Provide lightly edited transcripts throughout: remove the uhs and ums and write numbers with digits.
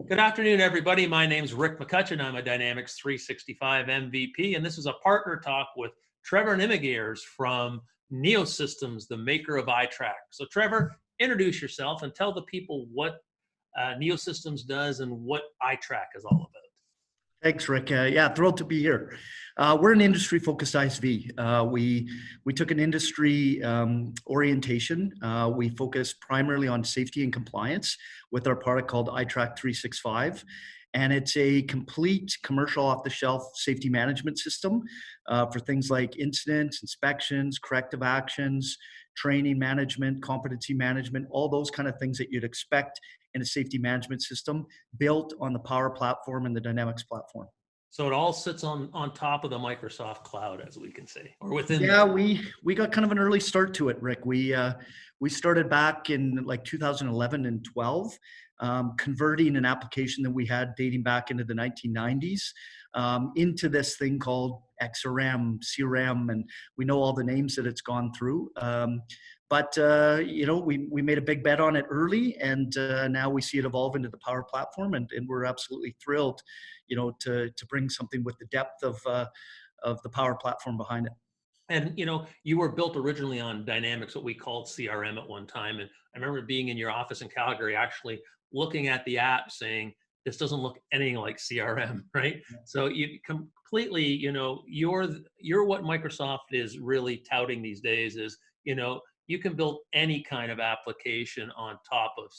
Good afternoon, everybody. My name's Rick McCutcheon. I'm a Dynamics 365 MVP, and this is a partner talk with Trevor Nimegeers from NeoSystems, the maker of ITRAK. So, Trevor, introduce yourself and tell the people what NeoSystems does and what ITRAK is all about. Thanks, Rick. Yeah, thrilled to be here. We're an industry-focused ISV. We took an industry orientation. We focus primarily on safety and compliance with our product called ITRAK 365. And it's a complete commercial off-the-shelf safety management system for things like incidents, inspections, corrective actions, training management, competency management, all those kind of things that you'd expect in a safety management system built on the Power Platform and the Dynamics platform. So it all sits on top of the Microsoft cloud, as we can say, or within. Yeah, we got kind of an early start to it, Rick. We started back in like 2011 and 12, converting an application that we had dating back into the 1990s into this thing called XRM, CRM, and we know all the names that it's gone through. But we made a big bet on it early, and now we see it evolve into the Power Platform, and we're absolutely thrilled, to bring something with the depth of the Power Platform behind it. And you were built originally on Dynamics, what we called CRM at one time. And I remember being in your office in Calgary, actually looking at the app, saying, "This doesn't look anything like CRM," right? Yeah. So you completely, you're what Microsoft is really touting these days is, you can build any kind of application on top of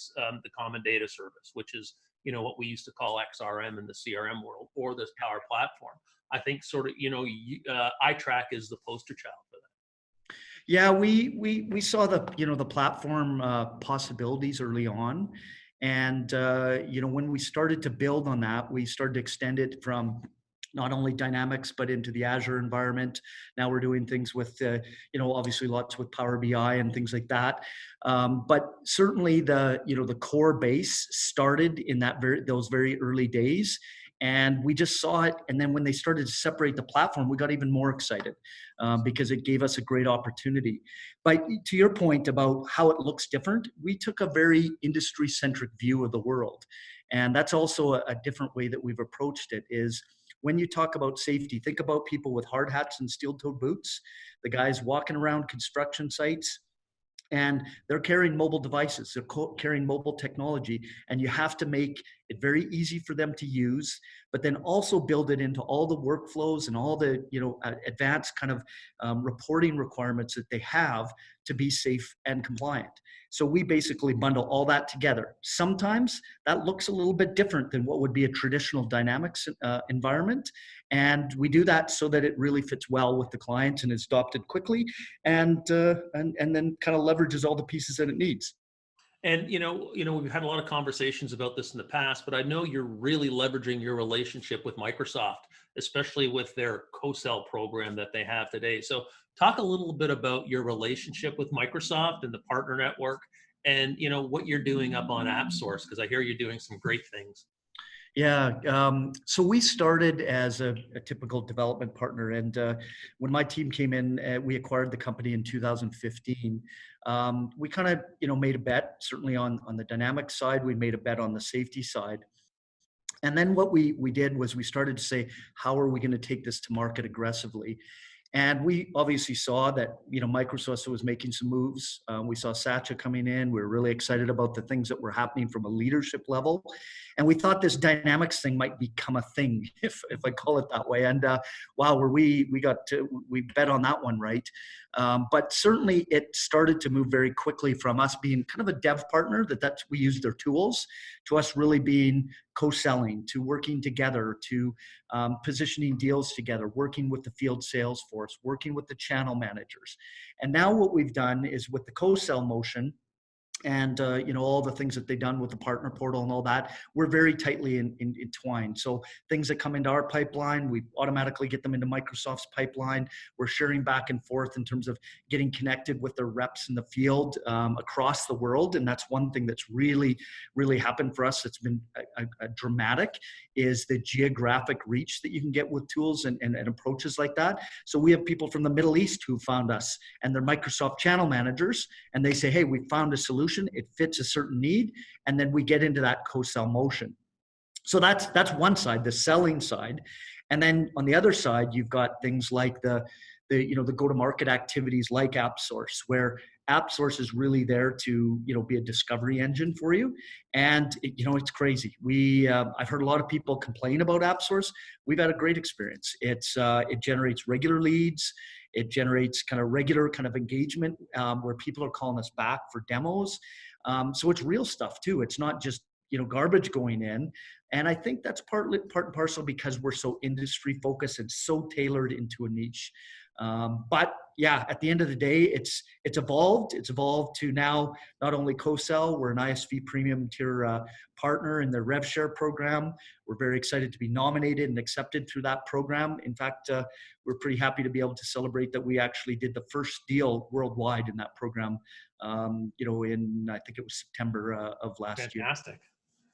the common data service, which is, what we used to call XRM in the CRM world, or this Power Platform. I think sort of, ITRAK is the poster child for that. Yeah, we saw the platform possibilities early on. And, when we started to build on that, we started to extend it from not only Dynamics, but into the Azure environment. Now we're doing things with, obviously lots with Power BI and things like that. But certainly the core base started in those very early days. And we just saw it. And then when they started to separate the platform, we got even more excited because it gave us a great opportunity. But to your point about how it looks different, we took a very industry-centric view of the world. And that's also a different way that we've approached it is when you talk about safety, think about people with hard hats and steel-toed boots, the guys walking around construction sites, and they're carrying mobile devices, they're carrying mobile technology, and you have to make it very easy for them to use, but then also build it into all the workflows and all the advanced kind of reporting requirements that they have to be safe and compliant. So we basically bundle all that together. Sometimes that looks a little bit different than what would be a traditional Dynamics environment. And we do that so that it really fits well with the client and is adopted quickly and then kind of leverages all the pieces that it needs. And, we've had a lot of conversations about this in the past, but I know you're really leveraging your relationship with Microsoft, especially with their co-sell program that they have today. So talk a little bit about your relationship with Microsoft and the partner network and, what you're doing up on AppSource, because I hear you're doing some great things. Yeah, so we started as a typical development partner, and when my team came in, we acquired the company in 2015. We kind of, made a bet, certainly on the Dynamics side, we made a bet on the safety side. And then what we did was we started to say, how are we going to take this to market aggressively? And we obviously saw that, Microsoft was making some moves. We saw Satya coming in. We were really excited about the things that were happening from a leadership level. And we thought this Dynamics thing might become a thing, if I call it that way. And wow, we bet on that one, right? But certainly it started to move very quickly from us being kind of a dev partner, we use their tools, to us really being co-selling, to working together, to positioning deals together, working with the field sales force, working with the channel managers. And now what we've done is with the co-sell motion, and all the things that they've done with the partner portal and all that, we're very tightly entwined. So things that come into our pipeline, we automatically get them into Microsoft's pipeline. We're sharing back and forth in terms of getting connected with their reps in the field across the world. And that's one thing that's really, really happened for us. It's been a dramatic, is the geographic reach that you can get with tools and approaches like that. So we have people from the Middle East who found us, and they're Microsoft channel managers, and they say, hey, we found a solution, it fits a certain need, and then we get into that co-sell motion. So that's one side, the selling side. And then on the other side, you've got things like the go-to-market activities like AppSource, where AppSource is really there to, be a discovery engine for you. And it's crazy. I've heard a lot of people complain about AppSource. We've had a great experience. It generates regular leads. It generates kind of regular kind of engagement where people are calling us back for demos. So it's real stuff too. It's not just garbage going in. And I think that's part and parcel because we're so industry focused and so tailored into a niche. But yeah, at the end of the day, it's evolved. It's evolved to now not only co-sell, we're an ISV premium tier partner in their rev share program. We're very excited to be nominated and accepted through that program. In fact, we're pretty happy to be able to celebrate that we actually did the first deal worldwide in that program. In I think it was September of last year. Fantastic.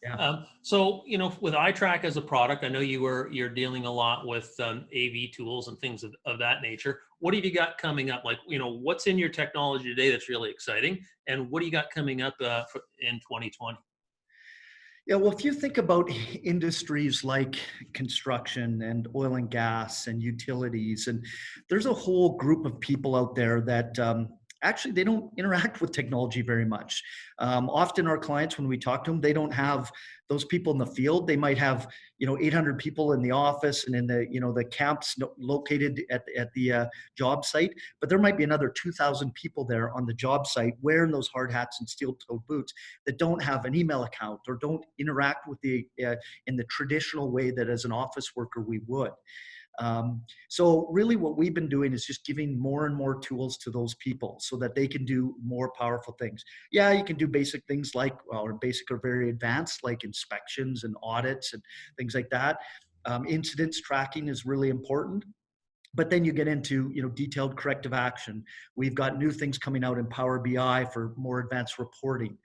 Yeah. So, with ITRAK as a product, I know you're dealing a lot with AV tools and things of that nature. What have you got coming up? Like, what's in your technology today that's really exciting? And what do you got coming up in 2020? Yeah, well, if you think about industries like construction and oil and gas and utilities, and there's a whole group of people out there that actually they don't interact with technology very much. Often our clients, when we talk to them, they don't have those people in the field. They might have 800 people in the office and in the camps located at the job site, but there might be another 2,000 people there on the job site wearing those hard hats and steel-toed boots that don't have an email account or don't interact with in the traditional way that as an office worker we would. So really what we've been doing is just giving more and more tools to those people so that they can do more powerful things. Yeah, you can do basic things like, basic or very advanced, like inspections and audits and things like that. Incidents tracking is really important. But then you get into detailed corrective action. We've got new things coming out in Power BI for more advanced reporting.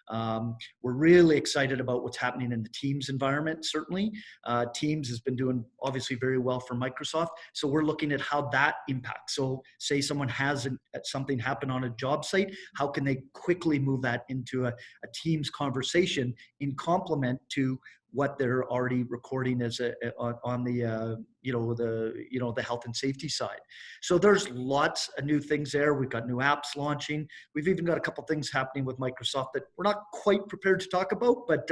We're really excited about what's happening in the Teams environment. Certainly, Teams has been doing obviously very well for Microsoft. So we're looking at how that impacts. So say someone has something happen on a job site, how can they quickly move that into a Teams conversation in complement to what they're already recording as on the the health and safety side. So there's lots of new things there. We've got new apps launching. We've even got a couple things happening with Microsoft that we're not quite prepared to talk about, but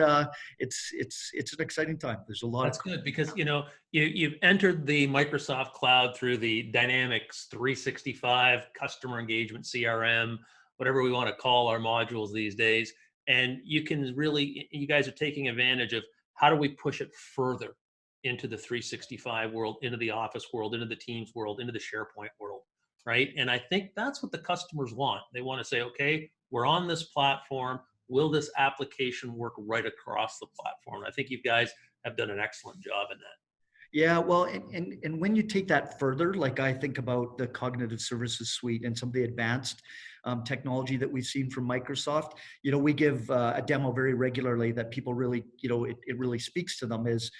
it's an exciting time. There's a lot. That's good because you've entered the Microsoft cloud through the Dynamics 365 customer engagement CRM, whatever we want to call our modules these days, and you guys are taking advantage of how do we push it further into the 365 world, into the Office world, into the Teams world, into the SharePoint world, right? And I think that's what the customers want. They want to say, okay, we're on this platform. Will this application work right across the platform? I think you guys have done an excellent job in that. Yeah, well, and when you take that further, like I think about the cognitive services suite and some of the advanced technology that we've seen from Microsoft, we give a demo very regularly that people really, it really speaks to them is,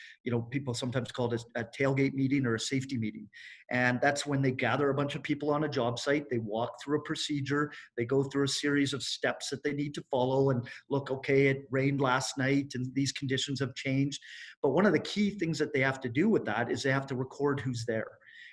people sometimes call it a tailgate meeting or a safety meeting. And that's when they gather a bunch of people on a job site, they walk through a procedure, they go through a series of steps that they need to follow and look, okay, it rained last night and these conditions have changed. But one of the key things that they have to do with that is they have to record who's there.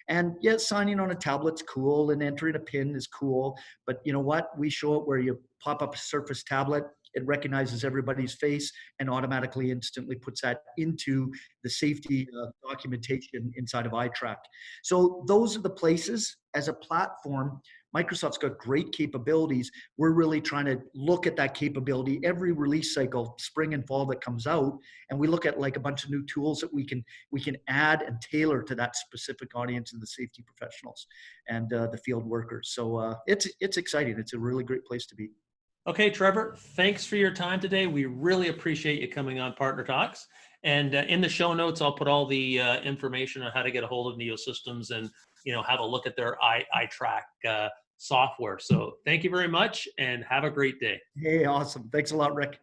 And yes, signing on a tablet's cool and entering a PIN is cool, but you know what? We show it where you pop up a Surface tablet, it recognizes everybody's face and automatically instantly puts that into the safety documentation inside of ITRAK. So those are the places as a platform. Microsoft's got great capabilities. We're really trying to look at that capability every release cycle, spring and fall that comes out, and we look at like a bunch of new tools that we can add and tailor to that specific audience of the safety professionals and the field workers. So it's exciting. It's a really great place to be. Okay, Trevor, thanks for your time today. We really appreciate you coming on Partner Talks. And in the show notes, I'll put all the information on how to get a hold of NeoSystems and have a look at their ITRAK software. So thank you very much and have a great day. Hey, awesome. Thanks a lot, Rick.